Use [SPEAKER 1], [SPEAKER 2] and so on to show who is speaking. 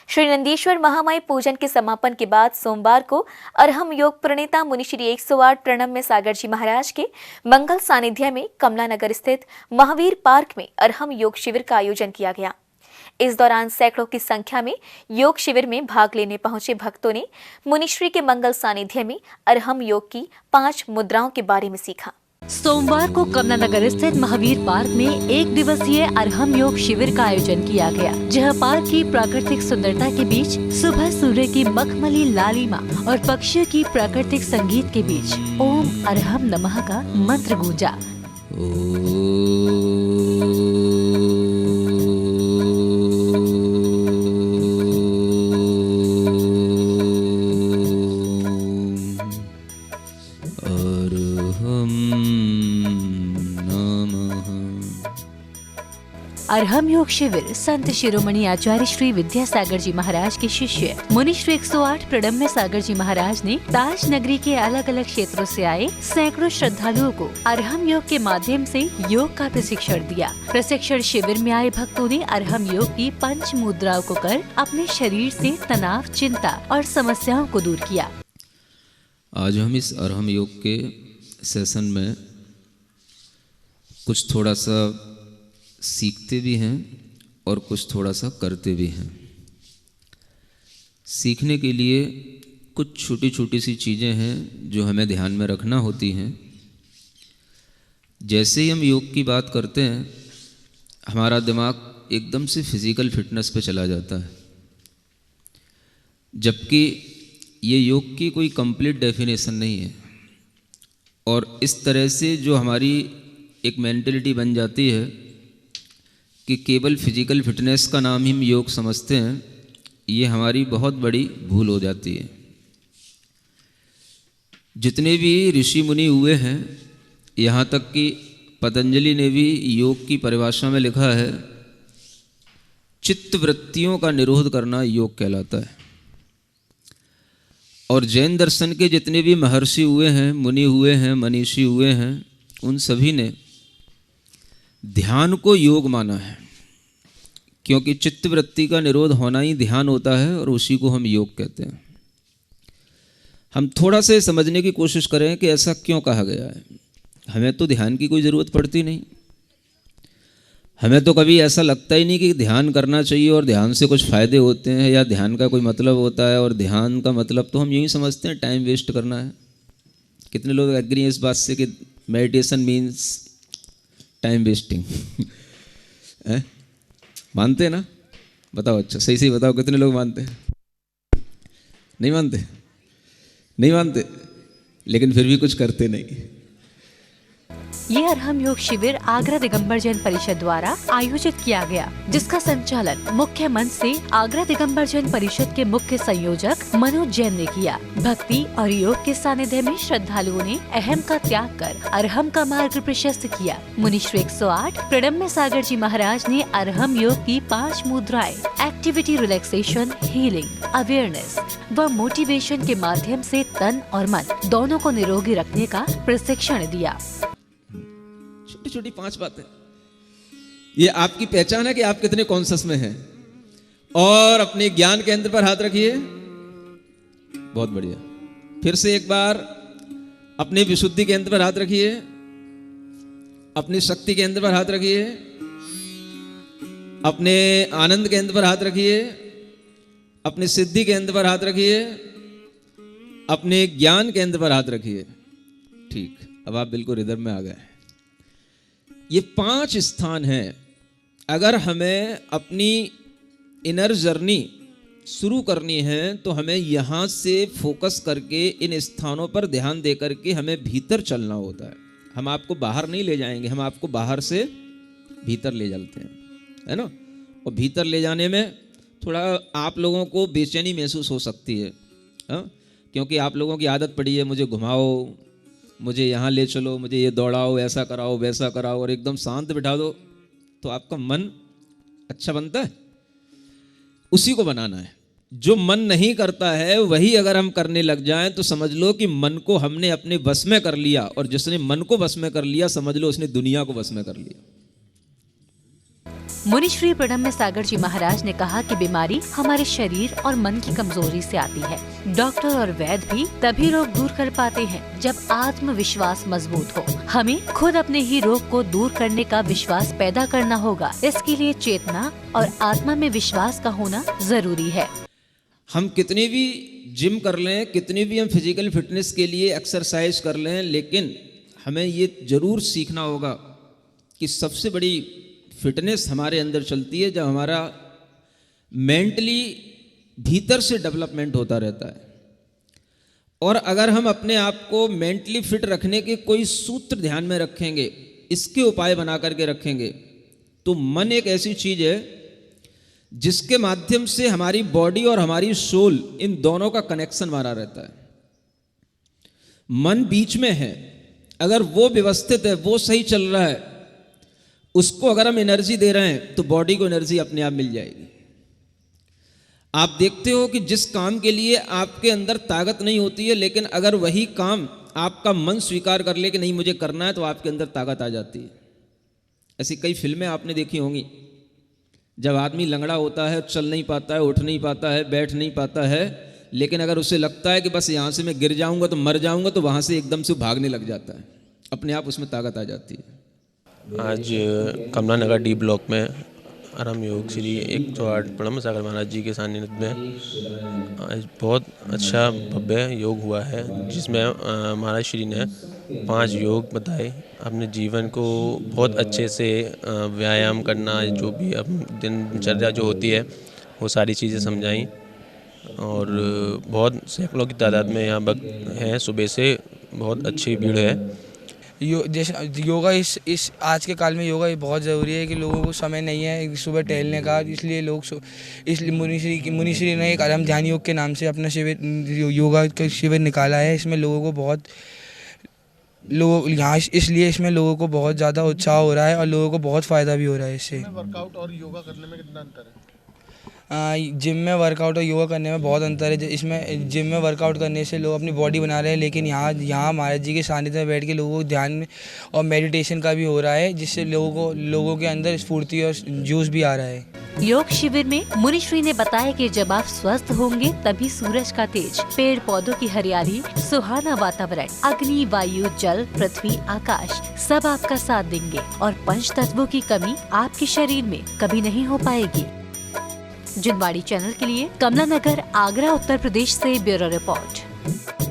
[SPEAKER 1] श्री नंदीश्वर महामाई पूजन के समापन के बाद सोमवार को अरहम योग प्रणेता मुनिश्री 108 प्रणम्य सागर जी महाराज के मंगल सानिध्य में कमला नगर स्थित महावीर पार्क में अरहम योग शिविर का आयोजन किया गया। इस दौरान सैकड़ों की संख्या में योग शिविर में भाग लेने पहुंचे भक्तों ने मुनिश्री के मंगल सानिध्य में अरहम योग की 5 मुद्राओं के बारे में सीखा।
[SPEAKER 2] सोमवार को कमला नगर स्थित महावीर पार्क में 1 दिवसीय अरहम योग शिविर का आयोजन किया गया, जहां पार्क की प्राकृतिक सुंदरता के बीच सुबह सूर्य की मखमली लालिमा और पक्षियों की प्राकृतिक संगीत के बीच ओम अरहम नमः का मंत्र गूंजा। अरहम योग शिविर संत शिरोमणि आचार्य श्री विद्यासागर जी महाराज के शिष्य मुनिश्री 108 प्रणम्य सागर जी महाराज ने ताज नगरी के अलग अलग क्षेत्रों से आए सैकड़ों श्रद्धालुओं को अरहम योग के माध्यम से योग का प्रशिक्षण दिया। प्रशिक्षण शिविर में आए भक्तों ने अरहम योग की 5 मुद्राओं को कर अपने शरीर से तनाव, चिंता और समस्याओं को दूर किया।
[SPEAKER 3] आज हम इस अरहम योग के सेशन में कुछ थोड़ा सा सीखते भी हैं और कुछ थोड़ा सा करते भी हैं। सीखने के लिए कुछ छोटी छोटी सी चीज़ें हैं जो हमें ध्यान में रखना होती हैं। जैसे ही हम योग की बात करते हैं, हमारा दिमाग एकदम से फिज़िकल फिटनेस पे चला जाता है, जबकि ये योग की कोई कंप्लीट डेफिनेशन नहीं है। और इस तरह से जो हमारी एक मेंटलिटी बन जाती है कि केवल फिजिकल फिटनेस का नाम ही हम योग समझते हैं, ये हमारी बहुत बड़ी भूल हो जाती है। जितने भी ऋषि मुनि हुए हैं, यहाँ तक कि पतंजलि ने भी योग की परिभाषा में लिखा है, चित्त वृत्तियों का निरोध करना योग कहलाता है। और जैन दर्शन के जितने भी महर्षि हुए हैं, मुनि हुए हैं, मनीषी हुए हैं, उन सभी ने ध्यान को योग माना है, क्योंकि चित्तवृत्ति का निरोध होना ही ध्यान होता है और उसी को हम योग कहते हैं। हम थोड़ा से समझने की कोशिश करें कि ऐसा क्यों कहा गया है। हमें तो ध्यान की कोई ज़रूरत पड़ती नहीं, हमें तो कभी ऐसा लगता ही नहीं कि ध्यान करना चाहिए और ध्यान से कुछ फ़ायदे होते हैं या ध्यान का कोई मतलब होता है। और ध्यान का मतलब तो हम यही समझते हैं, टाइम वेस्ट करना है। कितने लोग एग्री हैं इस बात से कि मेडिटेशन मीन्स टाइम वेस्टिंग? मानते हैं ना? बताओ, अच्छा सही सही बताओ, कितने लोग मानते हैं? नहीं मानते? नहीं मानते, लेकिन फिर भी कुछ करते नहीं।
[SPEAKER 2] ये अरहम योग शिविर आगरा दिगंबर जैन परिषद द्वारा आयोजित किया गया, जिसका संचालन मुख्य मंच से आगरा दिगंबर जैन परिषद के मुख्य संयोजक मनोज जैन ने किया। भक्ति और योग के सानिध्य में श्रद्धालुओं ने अहम का त्याग कर अरहम का मार्ग प्रशस्त किया। मुनिश्री 108 प्रणम्य सागर जी महाराज ने अरहम योग की 5 मुद्राएं एक्टिविटी, रिलैक्सेशन, हीलिंग, अवेयरनेस व मोटिवेशन के माध्यम से तन और मन दोनों को निरोगी रखने का प्रशिक्षण दिया।
[SPEAKER 3] छोटी छोटी 5 बातें, ये आपकी पहचान है कि आप कितने कॉन्शियस में हैं। और अपने ज्ञान केंद्र पर हाथ रखिए। बहुत बढ़िया। फिर से एक बार अपनी विशुद्धि केंद्र पर हाथ रखिए, अपनी शक्ति केंद्र पर हाथ रखिए, अपने आनंद केंद्र पर हाथ रखिए, अपने सिद्धि केंद्र पर हाथ रखिए, अपने ज्ञान केंद्र पर हाथ रखिए। ठीक, अब आप बिल्कुल रिदम में आ गए। ये 5 स्थान हैं। अगर हमें अपनी इनर जर्नी शुरू करनी है तो हमें यहाँ से फोकस करके इन स्थानों पर ध्यान दे करके हमें भीतर चलना होता है। हम आपको बाहर नहीं ले जाएंगे, हम आपको बाहर से भीतर ले चलते हैं, है ना? और भीतर ले जाने में थोड़ा आप लोगों को बेचैनी महसूस हो सकती है, क्योंकि आप लोगों की आदत पड़ी है, मुझे घुमाओ, मुझे यहाँ ले चलो, मुझे ये दौड़ाओ, ऐसा कराओ, वैसा कराओ, और एकदम शांत बिठा दो तो आपका मन अच्छा बनता है। उसी को बनाना है। जो मन नहीं करता है वही अगर हम करने लग जाएं तो समझ लो कि मन को हमने अपने वश में कर लिया, और जिसने मन को वश में कर लिया समझ लो उसने दुनिया को वश में कर लिया।
[SPEAKER 2] मुनिश्री प्रणम्य सागर जी महाराज ने कहा कि बीमारी हमारे शरीर और मन की कमजोरी से आती है। डॉक्टर और वैद्य भी तभी रोग दूर कर पाते हैं जब आत्मविश्वास मजबूत हो। हमें खुद अपने ही रोग को दूर करने का विश्वास पैदा करना होगा। इसके लिए चेतना और आत्मा में विश्वास का होना जरूरी है।
[SPEAKER 3] हम कितनी भी जिम कर लें, कितनी भी हम फिजिकल फिटनेस के लिए एक्सरसाइज कर लें, लेकिन हमें ये जरूर सीखना होगा कि सबसे बड़ी फिटनेस हमारे अंदर चलती है जब हमारा मेंटली भीतर से डेवलपमेंट होता रहता है। और अगर हम अपने आप को मेंटली फिट रखने के कोई सूत्र ध्यान में रखेंगे, इसके उपाय बना करके रखेंगे, तो मन एक ऐसी चीज है जिसके माध्यम से हमारी बॉडी और हमारी सोल, इन दोनों का कनेक्शन बना रहता है। मन बीच में है, अगर वो व्यवस्थित है, वो सही चल रहा है, उसको अगर हम एनर्जी दे रहे हैं तो बॉडी को एनर्जी अपने आप मिल जाएगी। आप देखते हो कि जिस काम के लिए आपके अंदर ताकत नहीं होती है, लेकिन अगर वही काम आपका मन स्वीकार कर ले कि नहीं मुझे करना है, तो आपके अंदर ताकत आ जाती है। ऐसी कई फिल्में आपने देखी होंगी, जब आदमी लंगड़ा होता है, चल नहीं पाता है, उठ नहीं पाता है, बैठ नहीं पाता है, लेकिन अगर उसे लगता है कि बस यहाँ से मैं गिर जाऊंगा तो मर जाऊंगा, तो वहाँ से एकदम से भागने लग जाता है, अपने आप उसमें ताकत आ जाती है।
[SPEAKER 4] आज कमला नगर डी ब्लॉक में आराम योग श्री 108 प्रणम्य सागर महाराज जी के सानिध्य में आज बहुत अच्छा भव्य योग हुआ है, जिसमें महाराज श्री ने 5 योग बताए। अपने जीवन को बहुत अच्छे से व्यायाम करना, जो भी दिनचर्या जो होती है वो सारी चीज़ें समझाई। और बहुत सैकड़ों की तादाद में यहाँ भक्त हैं, सुबह से बहुत अच्छी भीड़ है।
[SPEAKER 5] जैसे योगा इस आज के काल में योगा बहुत ज़रूरी है कि लोगों को समय नहीं है सुबह टहलने का, इसलिए इसलिए मुनिश्री ने एक आराम ध्यान योग के नाम से अपना शिविर, योगा का शिविर निकाला है। इसमें लोगों को बहुत ज़्यादा उत्साह हो रहा है और लोगों को बहुत फ़ायदा भी हो रहा है इससे।
[SPEAKER 6] वर्कआउट और योगा करने में कितना अंतर है?
[SPEAKER 5] जिम में वर्कआउट और योगा करने में बहुत अंतर है। इसमें जिम में वर्कआउट करने से लोग अपनी बॉडी बना रहे हैं, लेकिन यहाँ महाराज जी के सानिध्य में बैठ के लोगों को ध्यान में और मेडिटेशन का भी हो रहा है, जिससे लोगों के अंदर स्फूर्ति और जोश भी आ रहा है।
[SPEAKER 2] योग शिविर में मुनिश्री ने बताया कि जब आप स्वस्थ होंगे तभी सूरज का तेज, पेड़ पौधों की हरियाली, सुहाना वातावरण, अग्नि, वायु, जल, पृथ्वी, आकाश सब आपका साथ देंगे और पंच तत्वों की कमी आपके शरीर में कभी नहीं हो पाएगी। जिनवाड़ी चैनल के लिए कमला नगर, आगरा, उत्तर प्रदेश से ब्यूरो रिपोर्ट।